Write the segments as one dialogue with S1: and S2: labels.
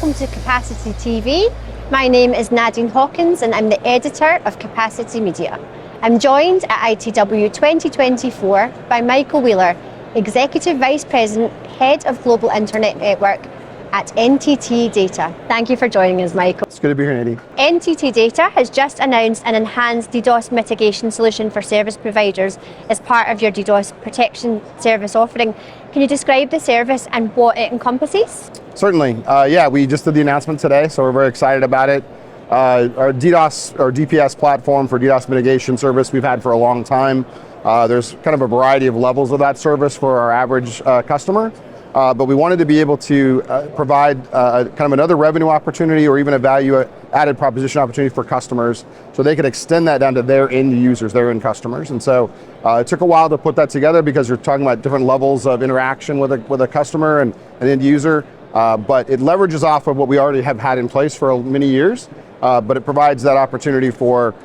S1: welcome to Capacity TV. My name is Nadine Hawkins and I'm the editor of Capacity Media. I'm joined at ITW 2024 by Michael Wheeler, Executive Vice President, Head of Global Internet Network at NTT DATA. Thank you for joining us, Michael.
S2: It's good to be here, Nadine.
S1: NTT DATA has just announced an enhanced DDoS mitigation solution for service providers as part of your DDoS protection service offering. Can you describe the service and what it encompasses?
S2: Certainly. Yeah, we just did the announcement today, so we're very excited about it. Our DDoS or DPS platform for DDoS mitigation service we've had for a long time. There's kind of a variety of levels of that service for our average customer. But we wanted to be able to provide kind of another revenue opportunity or even a value-added proposition opportunity for customers so they could extend that down to their end users, their end customers. And so it took a while to put that together because you're talking about different levels of interaction with a customer and an end user. But it leverages off of what we already have had in place for many years. But it provides that opportunity for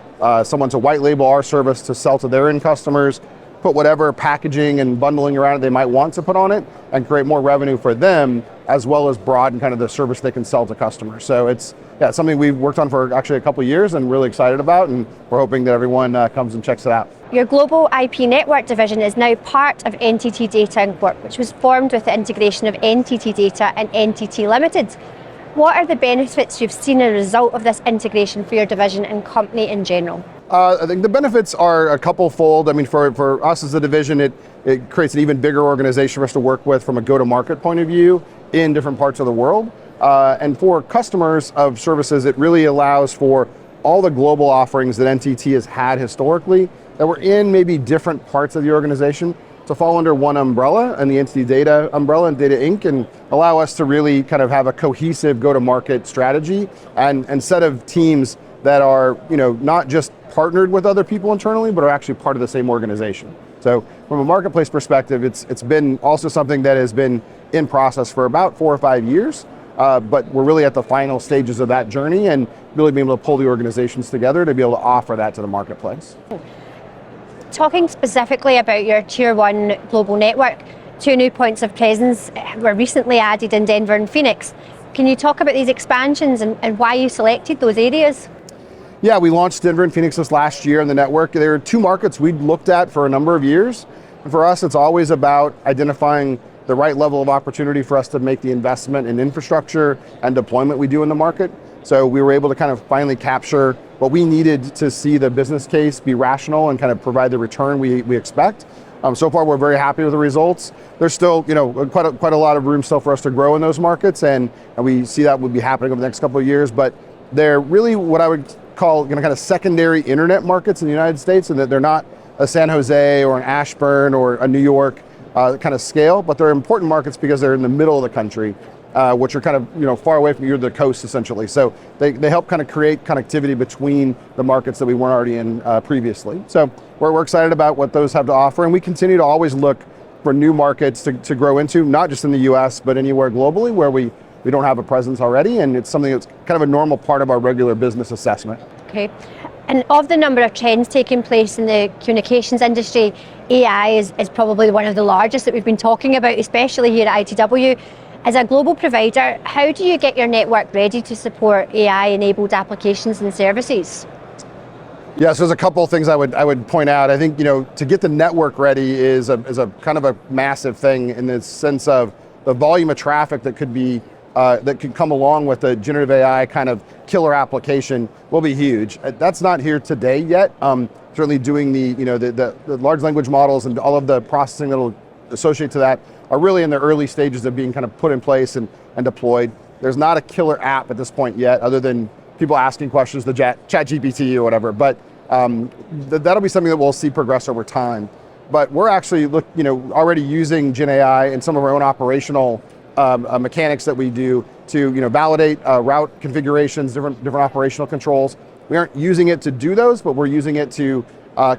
S2: someone to white label our service to sell to their end customers, put whatever packaging and bundling around it they might want to put on it and create more revenue for them, as well as broaden kind of the service they can sell to customers. So it's something we've worked on for actually a couple of years and really excited about, and we're hoping that everyone comes and checks it out.
S1: Your global IP network division is now part of NTT DATA Inc., which was formed with the integration of NTT DATA and NTT Limited. What are the benefits you've seen as a result of this integration for your division and company in general?
S2: I think the benefits are a couple-fold. I mean, for us as a division, it creates an even bigger organization for us to work with from a go-to-market point of view in different parts of the world. And for customers of services, it really allows for all the global offerings that NTT has had historically that were in maybe different parts of the organization to fall under one umbrella, and the NTT Data umbrella and Data Inc., and allow us to really kind of have a cohesive go-to-market strategy and set of teams that are, not just partnered with other people internally, but are actually part of the same organization. So from a marketplace perspective, it's been also something that has been in process for about 4 or 5 years, but we're really at the final stages of that journey and really being able to pull the organizations together to be able to offer that to the marketplace.
S1: Talking specifically about your Tier 1 global network, 2 new points of presence were recently added in Denver and Phoenix. Can you talk about these expansions and why you selected those areas?
S2: Yeah, we launched Denver and Phoenix this last year in the network. There are 2 markets we'd looked at for a number of years. And for us, it's always about identifying the right level of opportunity for us to make the investment in infrastructure and deployment we do in the market. So we were able to kind of finally capture what we needed to see the business case be rational and kind of provide the return we expect. So far, we're very happy with the results. There's still, quite a lot of room still for us to grow in those markets, and we see that would be happening over the next couple of years. But they're really what I would call kind of secondary internet markets in the United States, and that they're not a San Jose or an Ashburn or a New York kind of scale, but they're important markets because they're in the middle of the country, which are kind of far away from the coast essentially. So they help kind of create connectivity between the markets that we weren't already in previously. So we're excited about what those have to offer, and we continue to always look for new markets to grow into, not just in the US, but anywhere globally where we don't have a presence already, and it's something that's kind of a normal part of our regular business assessment.
S1: Okay. And of the number of trends taking place in the communications industry, AI is probably one of the largest that we've been talking about, especially here at ITW. As a global provider, how do you get your network ready to support AI-enabled applications and services?
S2: Yeah, so there's a couple of things I would point out. I think to get the network ready is a kind of a massive thing in the sense of the volume of traffic that could come along with the generative AI kind of killer application will be huge. That's not here today yet. Certainly doing the large language models and all of the processing that will associate to that are really in the early stages of being kind of put in place and deployed. There's not a killer app at this point yet, other than people asking questions to ChatGPT or whatever. But that'll be something that we'll see progress over time. But we're actually already using Gen AI in some of our own operational mechanics that we do to validate route configurations, different operational controls. We aren't using it to do those, but we're using it to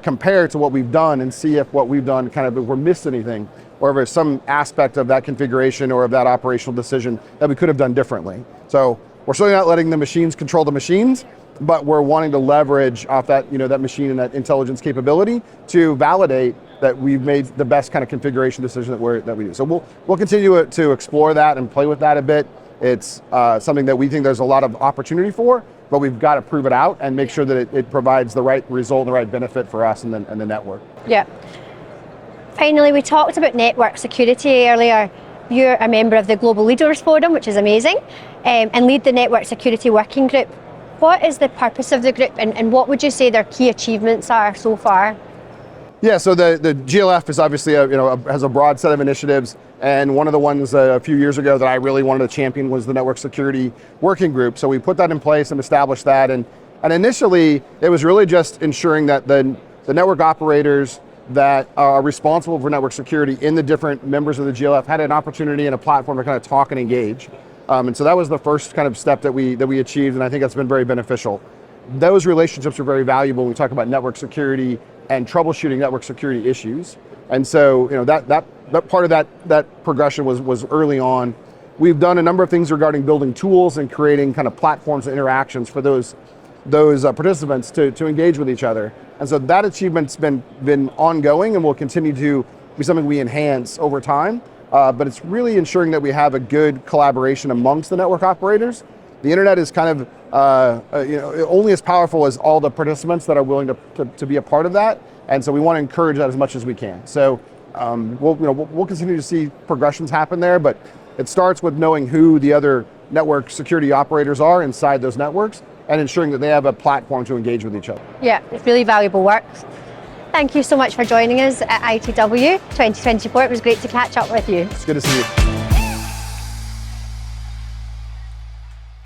S2: compare to what we've done and see if what we've done if we're missed anything, or if there's some aspect of that configuration or of that operational decision that we could have done differently. So we're certainly not letting the machines control the machines, but we're wanting to leverage off that that machine and that intelligence capability to validate that we've made the best kind of configuration decision that we do. So we'll continue to explore that and play with that a bit. It's something that we think there's a lot of opportunity for, but we've got to prove it out and make sure that it provides the right result and the right benefit for us and the network.
S1: Yeah. Finally, we talked about network security earlier. You're a member of the Global Leaders Forum, which is amazing, and lead the Network Security Working Group. What is the purpose of the group, and what would you say their key achievements are so far?
S2: Yeah, so the GLF is obviously has a broad set of initiatives, and one of the ones a few years ago that I really wanted to champion was the Network Security Working Group. So we put that in place and established that, and initially it was really just ensuring that the network operators that are responsible for network security in the different members of the GLF had an opportunity and a platform to kind of talk and engage. And so that was the first kind of step that we achieved, and I think that's been very beneficial. Those relationships are very valuable when we talk about network security and troubleshooting network security issues. And so that part of that progression was early on. We've done a number of things regarding building tools and creating kind of platforms and interactions for those participants to engage with each other. And so that achievement's been ongoing and will continue to be something we enhance over time. But it's really ensuring that we have a good collaboration amongst the network operators. The internet is kind of only as powerful as all the participants that are willing to be a part of that. And so we want to encourage that as much as we can. So we'll continue to see progressions happen there, but it starts with knowing who the other network security operators are inside those networks and ensuring that they have a platform to engage with each other.
S1: Yeah, it's really valuable work. Thank you so much for joining us at ITW 2024. It was great to catch up with you.
S2: It's good to see you.